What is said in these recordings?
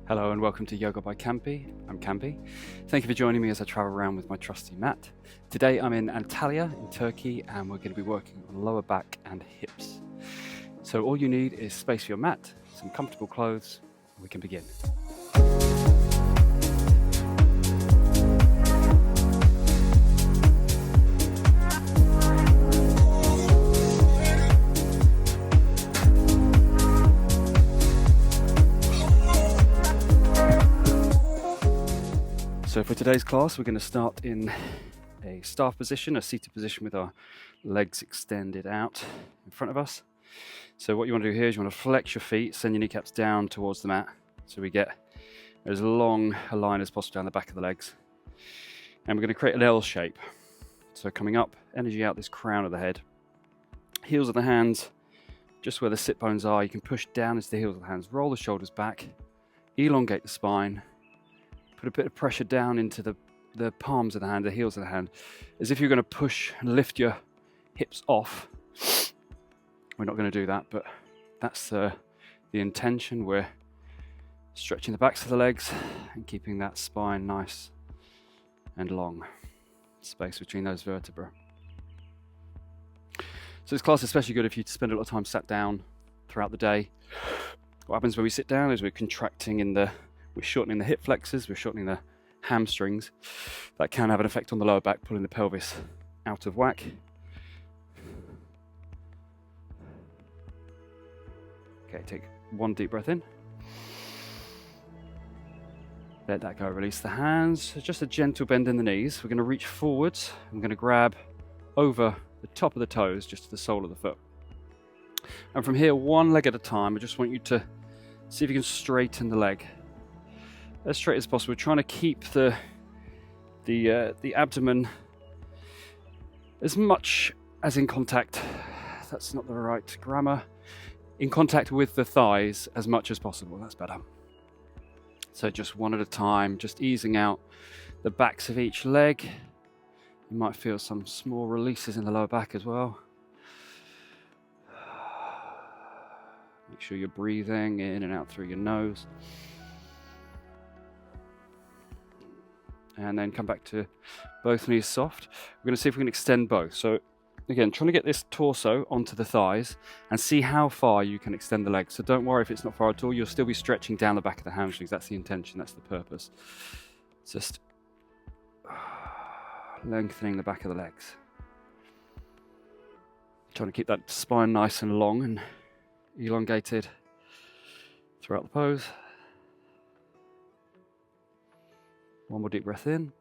Hello and welcome to Yoga by Campi. I'm Campi. Thank you for joining me as I travel around with my trusty mat. Today I'm in Antalya in Turkey and we're going to be working on lower back and hips. So all you need is space for your mat, some comfortable clothes, and we can begin. So for today's class, we're going to start in a staff position, a seated position with our legs extended out in front of us. So what you want to do here is you want to flex your feet, send your kneecaps down towards the mat, so we get as long a line as possible down the back of the legs. And we're going to create an L shape. So coming up, energy out this crown of the head. Heels of the hands, just where the sit bones are, you can push down into the heels of the hands, roll the shoulders back, elongate the spine, put a bit of pressure down into the palms of the hand, the heels of the hand, as if you're going to push and lift your hips off. We're not going to do that, but that's the intention. We're stretching the backs of the legs and keeping that spine nice and long, space between those vertebrae. So this class is especially good if you spend a lot of time sat down throughout the day. What happens when we sit down is we're contracting we're shortening the hip flexors, we're shortening the hamstrings. That can have an effect on the lower back, pulling the pelvis out of whack. Okay, take one deep breath in. Let that go, release the hands. Just a gentle bend in the knees. We're going to reach forwards. I'm going to grab over the top of the toes, just to the sole of the foot. And from here, one leg at a time, I just want you to see if you can straighten the leg as straight as possible, trying to keep the abdomen as much as in contact, that's not the right grammar, in contact with the thighs as much as possible. That's better. So just one at a time, just easing out the backs of each leg. You might feel some small releases in the lower back as well. Make sure you're breathing in and out through your nose. And then come back to both knees soft. We're going to see if we can extend both. So again, trying to get this torso onto the thighs and see how far you can extend the legs. So don't worry if it's not far at all. You'll still be stretching down the back of the hamstrings. That's the intention. That's the purpose. Just lengthening the back of the legs. Trying to keep that spine nice and long and elongated throughout the pose. One more deep breath in.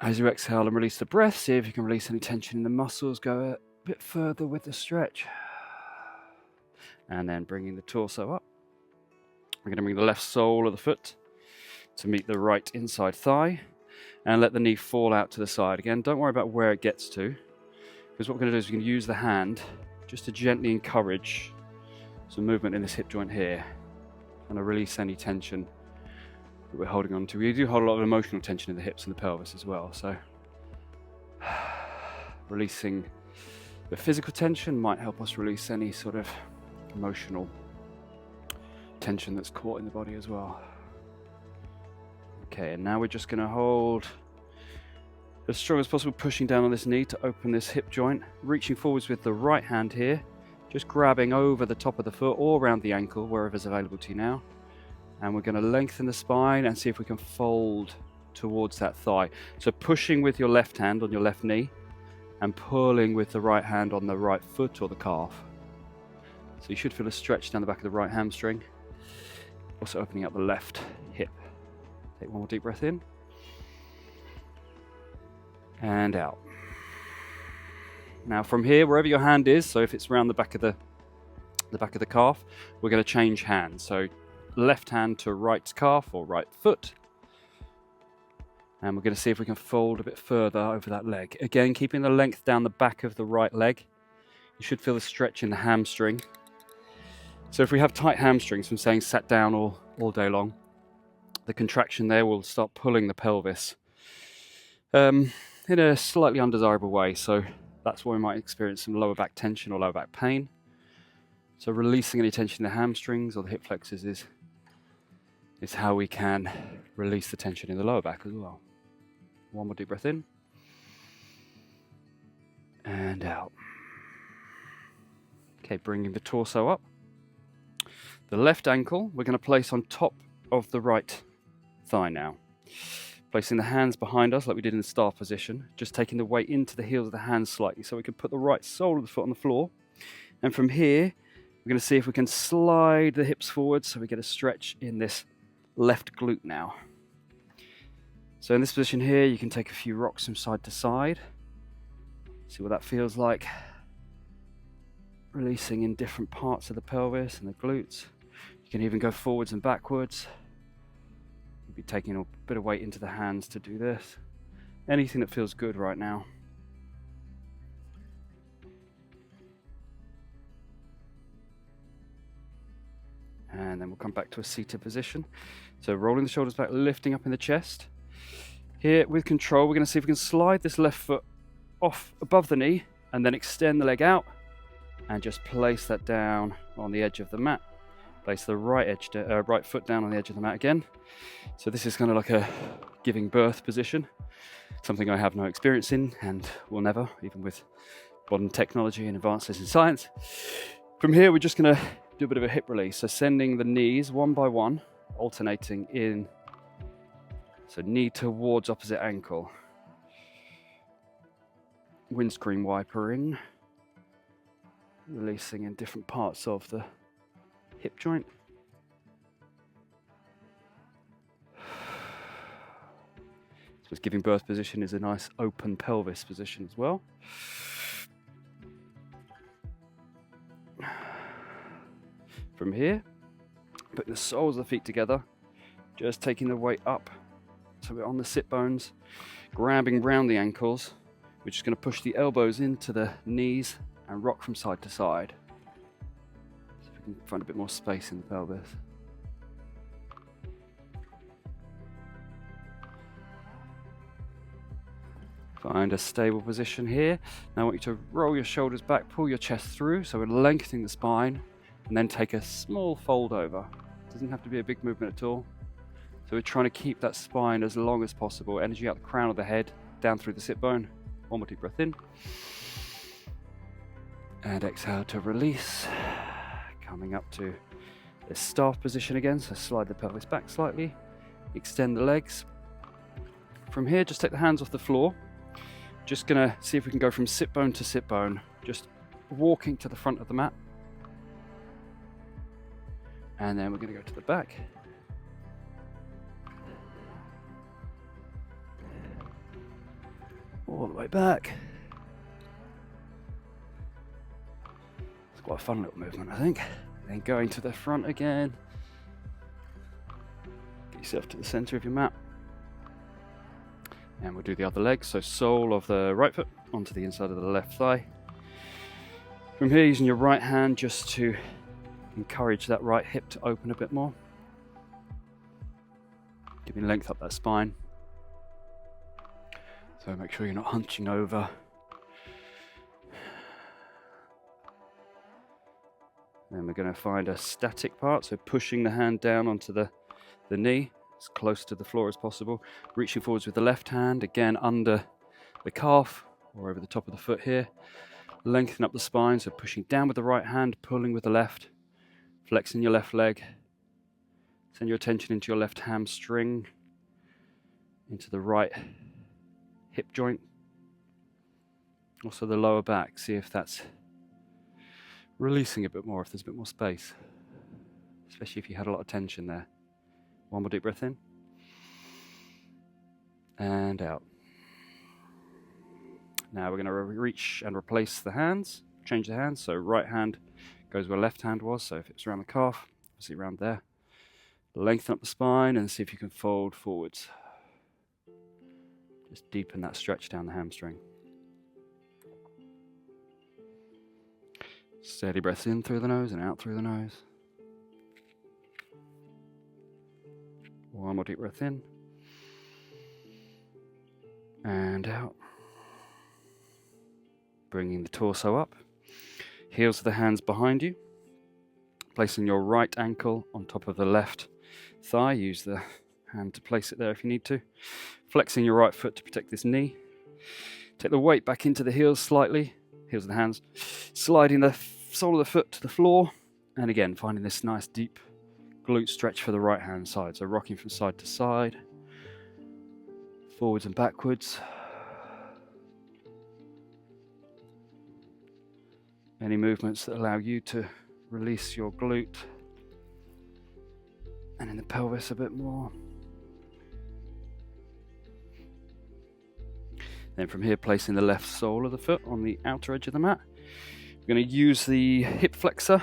As you exhale and release the breath, see if you can release any tension in the muscles. Go a bit further with the stretch. And then bringing the torso up. We're going to bring the left sole of the foot to meet the right inside thigh. And let the knee fall out to the side. Again, don't worry about where it gets to. Because what we're going to do is we're going to use the hand just to gently encourage some movement in this hip joint here. And release any tension that we're holding on to. We do hold a lot of emotional tension in the hips and the pelvis as well, so releasing the physical tension might help us release any sort of emotional tension that's caught in the body as well. Okay, and now we're just going to hold as strong as possible, pushing down on this knee to open this hip joint, reaching forwards with the right hand here, just grabbing over the top of the foot or around the ankle, wherever's available to you now. And we're going to lengthen the spine and see if we can fold towards that thigh. So pushing with your left hand on your left knee and pulling with the right hand on the right foot or the calf. So you should feel a stretch down the back of the right hamstring. Also opening up the left hip. Take one more deep breath in. And out. Now from here, wherever your hand is, so if it's around the back of the calf, we're going to change hands. So left hand to right calf or right foot. And we're going to see if we can fold a bit further over that leg. Again, keeping the length down the back of the right leg. You should feel the stretch in the hamstring. So if we have tight hamstrings from saying sat down all day long, the contraction there will start pulling the pelvis in a slightly undesirable way. So that's why we might experience some lower back tension or lower back pain. So releasing any tension in the hamstrings or the hip flexors is is how we can release the tension in the lower back as well. One more deep breath in. And out. Okay, bringing the torso up. The left ankle we're going to place on top of the right thigh now. Placing the hands behind us like we did in the star position, just taking the weight into the heels of the hands slightly so we can put the right sole of the foot on the floor. And from here, we're going to see if we can slide the hips forward so we get a stretch in this left glute now. So in this position here, you can take a few rocks from side to side. See what that feels like. Releasing in different parts of the pelvis and the glutes. You can even go forwards and backwards. You'll be taking a bit of weight into the hands to do this. Anything that feels good right now. And then we'll come back to a seated position. So rolling the shoulders back, lifting up in the chest. Here with control, we're going to see if we can slide this left foot off above the knee and then extend the leg out and just place that down on the edge of the mat. Place the right foot down on the edge of the mat again. So this is kind of like a giving birth position, something I have no experience in and will never, even with modern technology and advances in science. From here, we're just going to do a bit of a hip release. So sending the knees one by one, alternating in. So knee towards opposite ankle. Windscreen wipering. Releasing in different parts of the hip joint. So this giving birth position is a nice open pelvis position as well. From here, put the soles of the feet together, just taking the weight up so we're on the sit bones, grabbing round the ankles. We're just going to push the elbows into the knees and rock from side to side. So we can find a bit more space in the pelvis. Find a stable position here. Now I want you to roll your shoulders back, pull your chest through, so we're lengthening the spine, and then take a small fold over. Doesn't have to be a big movement at all. So we're trying to keep that spine as long as possible. Energy out the crown of the head, down through the sit bone. One more deep breath in. And exhale to release. Coming up to the staff position again, so slide the pelvis back slightly. Extend the legs. From here, just take the hands off the floor. Just gonna see if we can go from sit bone to sit bone. Just walking to the front of the mat. And then we're gonna go to the back. All the way back. It's quite a fun little movement, I think. Then going to the front again. Get yourself to the center of your mat. And we'll do the other leg. So sole of the right foot onto the inside of the left thigh. From here, using your right hand just to encourage that right hip to open a bit more. Giving length up that spine. So make sure you're not hunching over. Then we're going to find a static part, so pushing the hand down onto the knee, as close to the floor as possible. Reaching forwards with the left hand, again under the calf or over the top of the foot here. Lengthen up the spine, so pushing down with the right hand, pulling with the left. Flexing your left leg. Send your attention into your left hamstring, into the right hip joint. Also the lower back, see if that's releasing a bit more, if there's a bit more space, especially if you had a lot of tension there. One more deep breath in and out. Now we're going to reach and replace the hands, change the hands. So right hand goes where left hand was, so if it's around the calf, obviously around there. Lengthen up the spine and see if you can fold forwards. Just deepen that stretch down the hamstring. Steady breaths in through the nose and out through the nose. One more deep breath in. And out. Bringing the torso up. Heels of the hands behind you. Placing your right ankle on top of the left thigh. Use the hand to place it there if you need to. Flexing your right foot to protect this knee. Take the weight back into the heels slightly, heels of the hands, sliding the sole of the foot to the floor, and again finding this nice deep glute stretch for the right hand side. So rocking from side to side, forwards and backwards. Any movements that allow you to release your glute and in the pelvis a bit more. Then from here, placing the left sole of the foot on the outer edge of the mat. We're going to use the hip flexor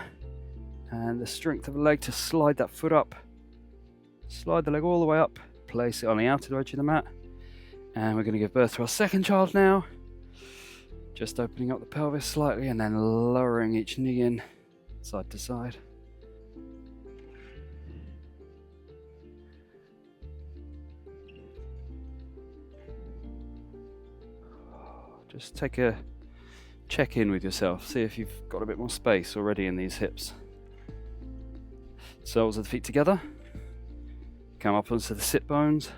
and the strength of the leg to slide that foot up. Slide the leg all the way up, place it on the outer edge of the mat. And we're going to give birth to our second child now. Just opening up the pelvis slightly and then lowering each knee in side to side. Just take a check in with yourself. See if you've got a bit more space already in these hips. Soles of the feet together. Come up onto the sit bones.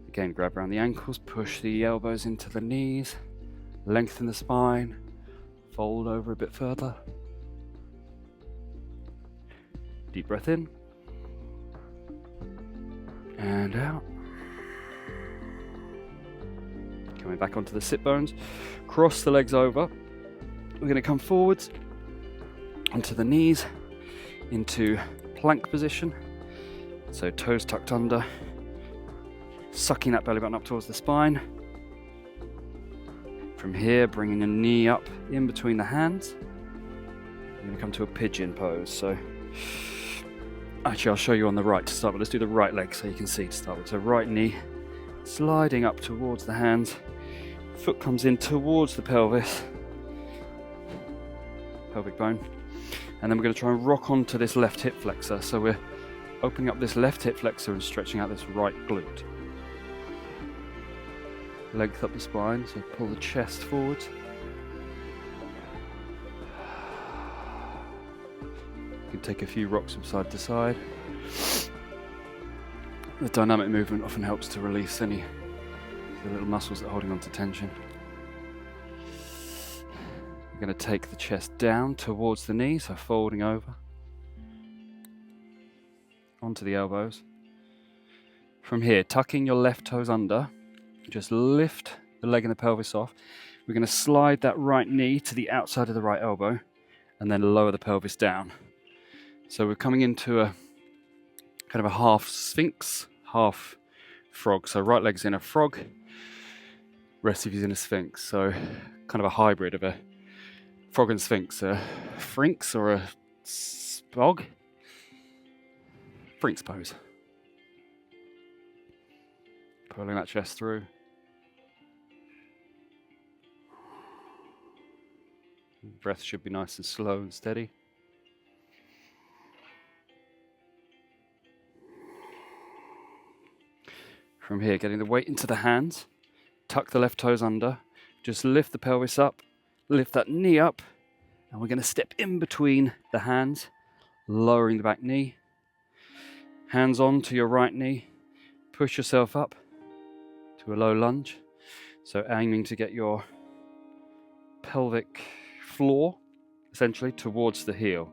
Again, grab around the ankles, push the elbows into the knees. Lengthen the spine. Fold over a bit further. Deep breath in. And out. Coming back onto the sit bones, cross the legs over. We're going to come forwards onto the knees into plank position. So toes tucked under, sucking that belly button up towards the spine. From here, bringing a knee up in between the hands. We're going to come to a pigeon pose. So actually, I'll show you on the right to start with. Let's do the right leg so you can see to start with. So right knee sliding up towards the hands. Foot comes in towards the pelvis, pelvic bone, and then we're going to try and rock onto this left hip flexor. So we're opening up this left hip flexor and stretching out this right glute. Length up the spine, so pull the chest forward. You can take a few rocks from side to side. The dynamic movement often helps to release any the little muscles that are holding on to tension. We're going to take the chest down towards the knees, so folding over onto the elbows. From here, tucking your left toes under, just lift the leg and the pelvis off. We're going to slide that right knee to the outside of the right elbow and then lower the pelvis down. So we're coming into a kind of a half sphinx, half frog. So right leg's in a frog, rest of you's in a sphinx. So kind of a hybrid of a frog and sphinx, a phrinx or a spog. Phrinx pose. Pulling that chest through. Breath should be nice and slow and steady. From here, getting the weight into the hands, tuck the left toes under, just lift the pelvis up, lift that knee up, and we're going to step in between the hands, lowering the back knee. Hands on to your right knee, push yourself up to a low lunge. So aiming to get your pelvic floor essentially towards the heel.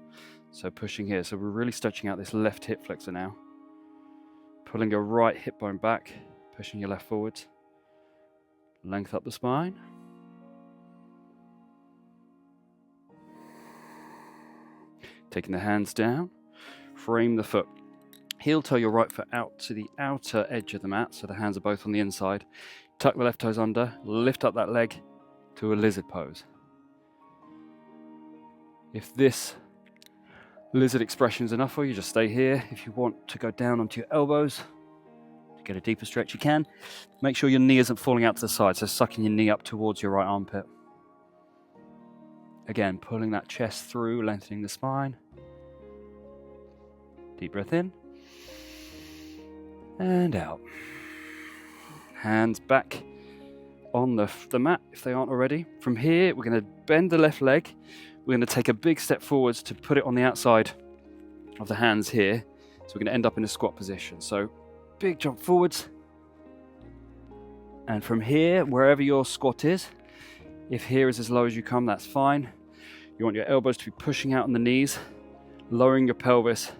So pushing here. So we're really stretching out this left hip flexor now. Pulling your right hip bone back, pushing your left forwards. Length up the spine. Taking the hands down, frame the foot. Heel toe your right foot out to the outer edge of the mat, so the hands are both on the inside. Tuck the left toes under, lift up that leg to a lizard pose. If this lizard expression is enough for you, just stay here. If you want to go down onto your elbows, to get a deeper stretch, you can. Make sure your knee isn't falling out to the side, so sucking your knee up towards your right armpit. Again, pulling that chest through, lengthening the spine. Deep breath in. And out. Hands back on the mat if they aren't already. From here, we're going to bend the left leg. We're going to take a big step forwards to put it on the outside of the hands here. So we're going to end up in a squat position. So big jump forwards. And from here, wherever your squat is, if here is as low as you come, that's fine. You want your elbows to be pushing out on the knees, lowering your pelvis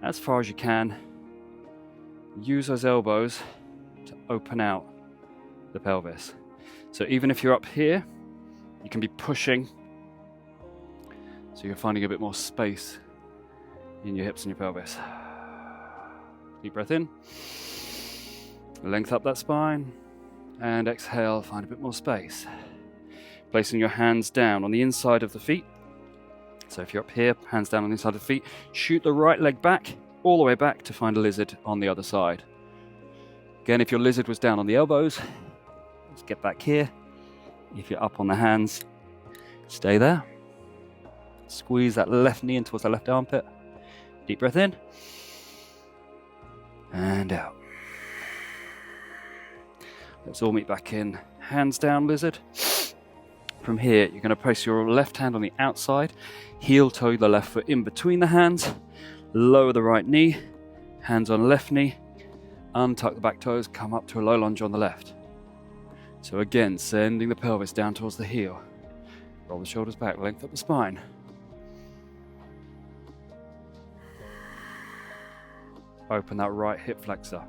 as far as you can. Use those elbows to open out the pelvis. So even if you're up here, you can be pushing, so you're finding a bit more space in your hips and your pelvis. Deep breath in, length up that spine, and exhale, find a bit more space. Placing your hands down on the inside of the feet. So if you're up here, hands down on the inside of the feet, shoot the right leg back, all the way back to find a lizard on the other side. Again, if your lizard was down on the elbows, let's get back here. If you're up on the hands, stay there. Squeeze that left knee in towards the left armpit. Deep breath in. And out. Let's all meet back in. Hands down, lizard. From here, you're going to place your left hand on the outside, heel toe the left foot in between the hands, lower the right knee, hands on left knee, untuck the back toes, come up to a low lunge on the left. So again, sending the pelvis down towards the heel. Roll the shoulders back, length up the spine. Open that right hip flexor.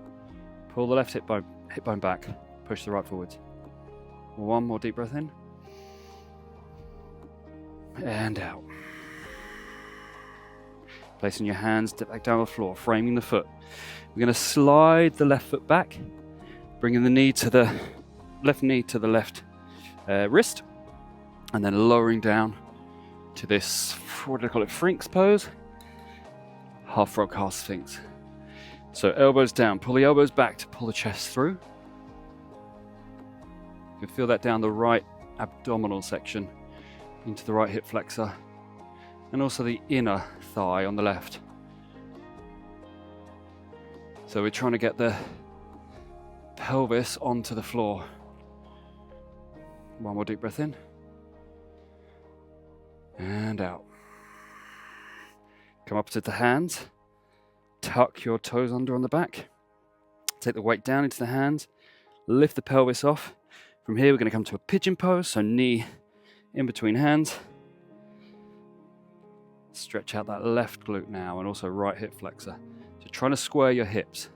Pull the left hip bone back, push the right forwards. One more deep breath in. And out. Placing your hands back down on the floor, framing the foot. We're going to slide the left foot back, bringing the knee to the left wrist, and then lowering down to this, what do I call it, Sphinx pose? Half frog, half sphinx. So elbows down, pull the elbows back to pull the chest through. You can feel that down the right abdominal section, into the right hip flexor, and also the inner thigh on the left. So we're trying to get the pelvis onto the floor. One more deep breath in. And out. Come up to the hands. Tuck your toes under on the back. Take the weight down into the hands. Lift the pelvis off. From here we're going to come to a pigeon pose, so knee in between hands. Stretch out that left glute now, and also right hip flexor. So trying to square your hips.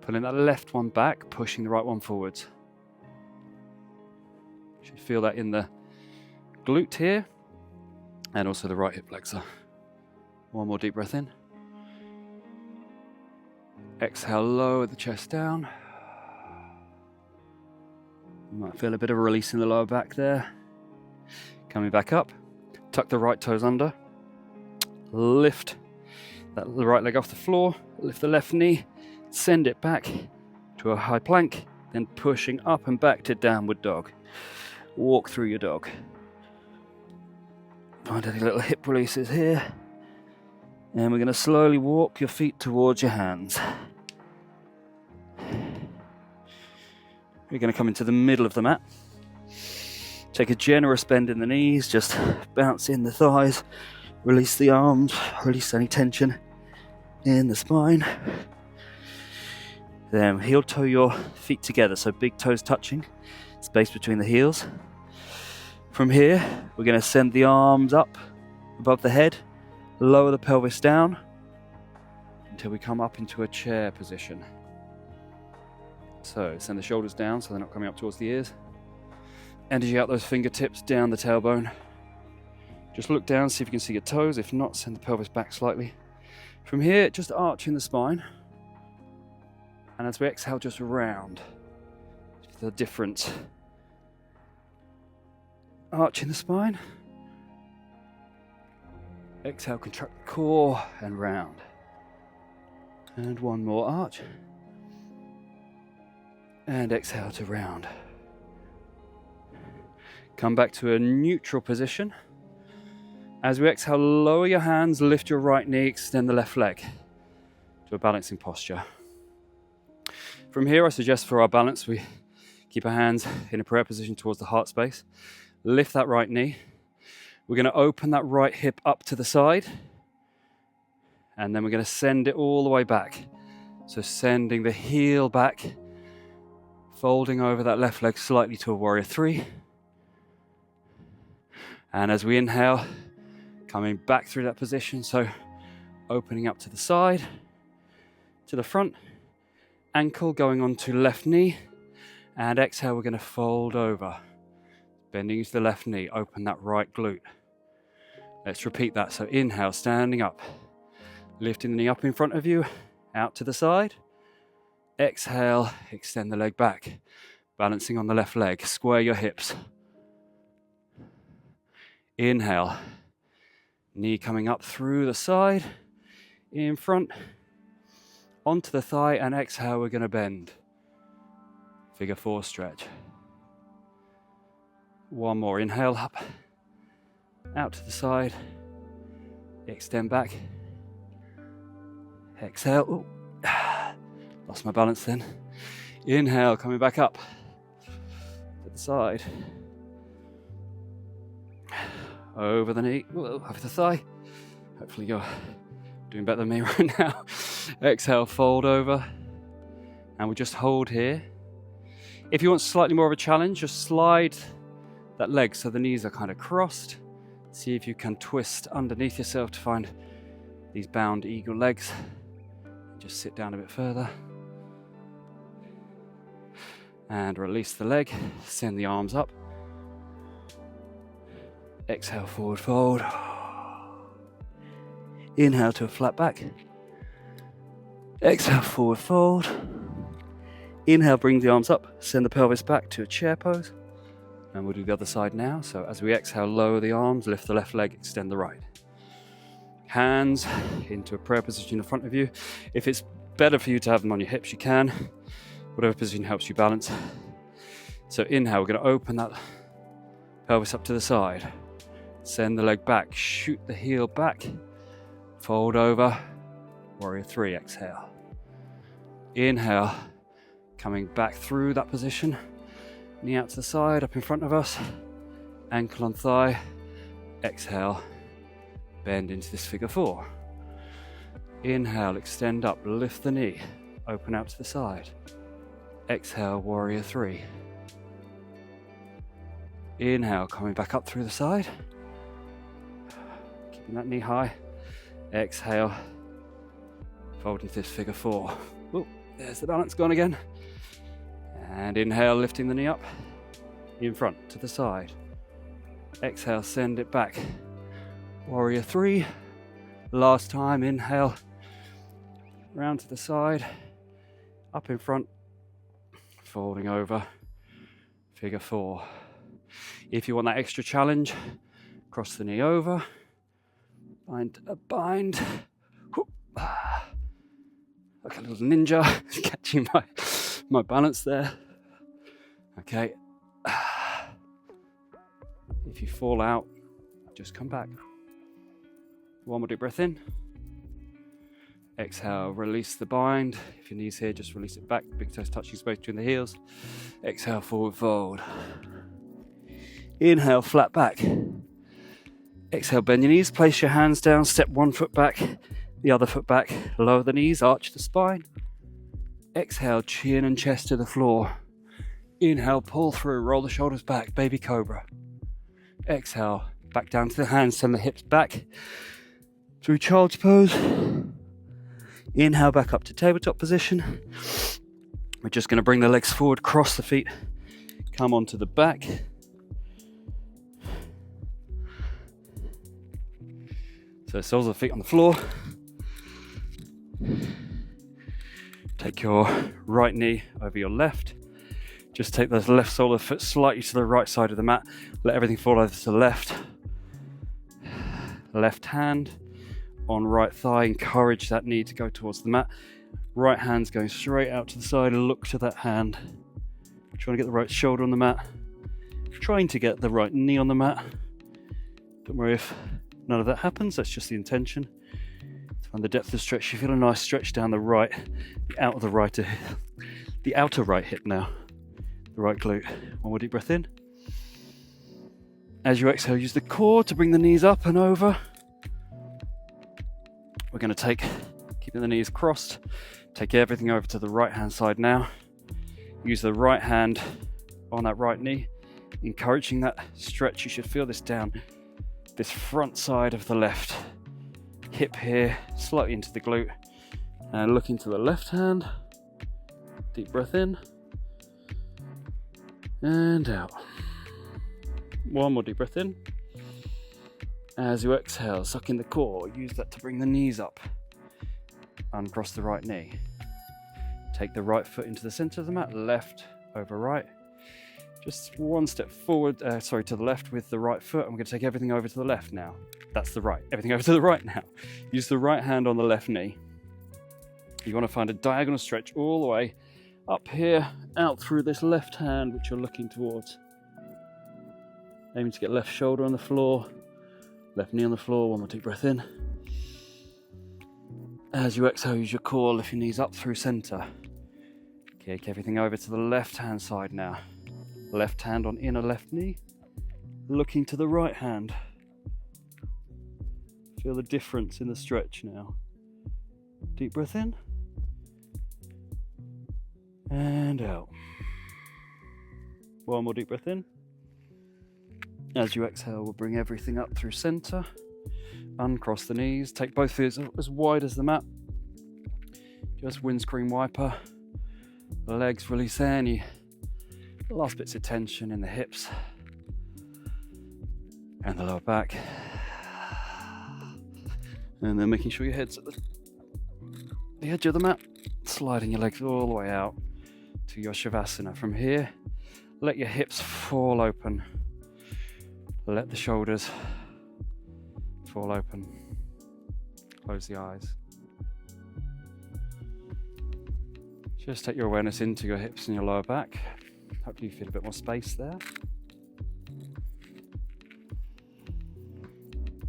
Pulling that left one back, pushing the right one forwards. You should feel that in the glute here, and also the right hip flexor. One more deep breath in. Exhale, lower the chest down. You might feel a bit of a release in the lower back there. Coming back up, tuck the right toes under, lift the right leg off the floor, lift the left knee, send it back to a high plank, then pushing up and back to downward dog. Walk through your dog. Find any little hip releases here, and we're going to slowly walk your feet towards your hands. We're going to come into the middle of the mat. Take a generous bend in the knees, just bounce in the thighs, release the arms, release any tension in the spine. Then heel toe your feet together, so big toes touching, space between the heels. From here, we're going to send the arms up above the head, lower the pelvis down until we come up into a chair position. So send the shoulders down so they're not coming up towards the ears. Energy out those fingertips, down the tailbone. Just look down, see if you can see your toes. If not, send the pelvis back slightly. From here, just arching the spine. And as we exhale, just round. The different arching the spine. Exhale, contract the core and round. And one more arch. And exhale to round. Come back to a neutral position. As we exhale, lower your hands, lift your right knee, extend the left leg to a balancing posture. From here, I suggest for our balance, we keep our hands in a prayer position towards the heart space. Lift that right knee. We're going to open that right hip up to the side And then we're going to send it all the way back. So sending the heel back, folding over that left leg slightly to a warrior three. And as we inhale, coming back through that position, so opening up to the side, to the front, ankle going onto left knee, and exhale, we're going to fold over, bending into the left knee, open that right glute. Let's repeat that. So inhale, standing up, lifting the knee up in front of you, out to the side. Exhale, extend the leg back, balancing on the left leg, square your hips. Inhale, knee coming up through the side, in front, onto the thigh, and exhale, we're going to bend. Figure four stretch. One more, inhale up, out to the side, extend back, exhale. Ooh. Lost my balance then. Inhale, coming back up to the side, over the knee, over the thigh. Hopefully you're doing better than me right now. Exhale, fold over, and we'll just hold here. If you want slightly more of a challenge, just slide that leg so the knees are kind of crossed. See if you can twist underneath yourself to find these bound eagle legs. Just sit down a bit further. And release the leg, send the arms up. Exhale, forward fold. Inhale to a flat back. Exhale, forward fold. Inhale, bring the arms up, send the pelvis back to a chair pose. And we'll do the other side now. So as we exhale, lower the arms, lift the left leg, extend the right. Hands into a prayer position in front of you. If it's better for you to have them on your hips, you can. Whatever position helps you balance. So inhale, we're going to open that pelvis up to the side. Send the leg back, shoot the heel back, fold over, warrior three, exhale. Inhale, coming back through that position, knee out to the side, up in front of us, ankle on thigh, exhale, bend into this figure four. Inhale, extend up, lift the knee, open out to the side. Exhale, warrior three. Inhale, coming back up through the side. Keeping that knee high. Exhale, fold into this figure four. Ooh, there's the balance gone again. And inhale, lifting the knee up, in front to the side. Exhale, send it back. Warrior three. Last time, inhale, round to the side, up in front, folding over, figure four. If you want that extra challenge, cross the knee over, bind a bind. Whoop. Like a little ninja, catching my balance there. Okay. If you fall out, just come back. One more deep breath in. Exhale, release the bind. If your knee's here, just release it back. Big toes touching space between the heels. Exhale, forward fold. Inhale, flat back. Exhale, bend your knees. Place your hands down. Step one foot back, the other foot back. Lower the knees, arch the spine. Exhale, chin and chest to the floor. Inhale, pull through, roll the shoulders back, baby cobra. Exhale, back down to the hands, send the hips back through child's pose. Inhale, back up to tabletop position. We're just going to bring the legs forward, cross the feet, come onto the back. So soles of the feet on the floor. Take your right knee over your left. Just take the left sole of the foot slightly to the right side of the mat. Let everything fall over to the left. Left hand on right thigh, encourage that knee to go towards the mat. Right hand's going straight out to the side, look to that hand. Trying to get the right shoulder on the mat. Trying to get the right knee on the mat. Don't worry if none of that happens, that's just the intention. To find the depth of stretch, you feel a nice stretch down the right, the outer right hip now. The right glute. One more deep breath in. As you exhale, use the core to bring the knees up and over. we're going to take, keeping the knees crossed, take everything over to the right hand side now. Use the right hand on that right knee, encouraging that stretch. You should feel this down this front side of the left hip here, slightly into the glute. And look into the left hand. Deep breath in and out. One more deep breath in. As you exhale, suck in the core. Use that to bring the knees up. Uncross the right knee. Take the right foot into the center of the mat, left over right. Just one step forward, to the left with the right foot. I'm going to take everything over to the left now. That's the right. Everything over to the right now. Use the right hand on the left knee. You want to find a diagonal stretch all the way up here, out through this left hand, which you're looking towards. Aiming to get left shoulder on the floor, left knee on the floor. One more deep breath in. As you exhale, use your core, lift your knees up through center. Kick everything over to the left hand side now. Left hand on inner left knee, looking to the right hand. Feel the difference in the stretch now. Deep breath in and out. One more deep breath in. As you exhale, we'll bring everything up through center. Uncross the knees, take both feet as wide as the mat. Just windscreen wiper. The legs, release any last bits of tension in the hips and the lower back. And then making sure your head's at the edge of the mat, sliding your legs all the way out to your Shavasana. From here, let your hips fall open. Let the shoulders fall open. Close the eyes. Just take your awareness into your hips and your lower back. Hopefully you feel a bit more space there.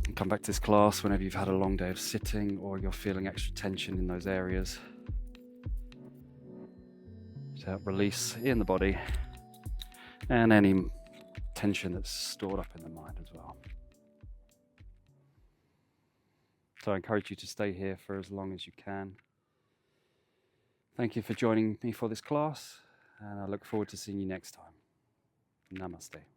And come back to this class whenever you've had a long day of sitting or you're feeling extra tension in those areas. To help release in the body and any tension that's stored up in the mind as well. So I encourage you to stay here for as long as you can. Thank you for joining me for this class, and I look forward to seeing you next time. Namaste.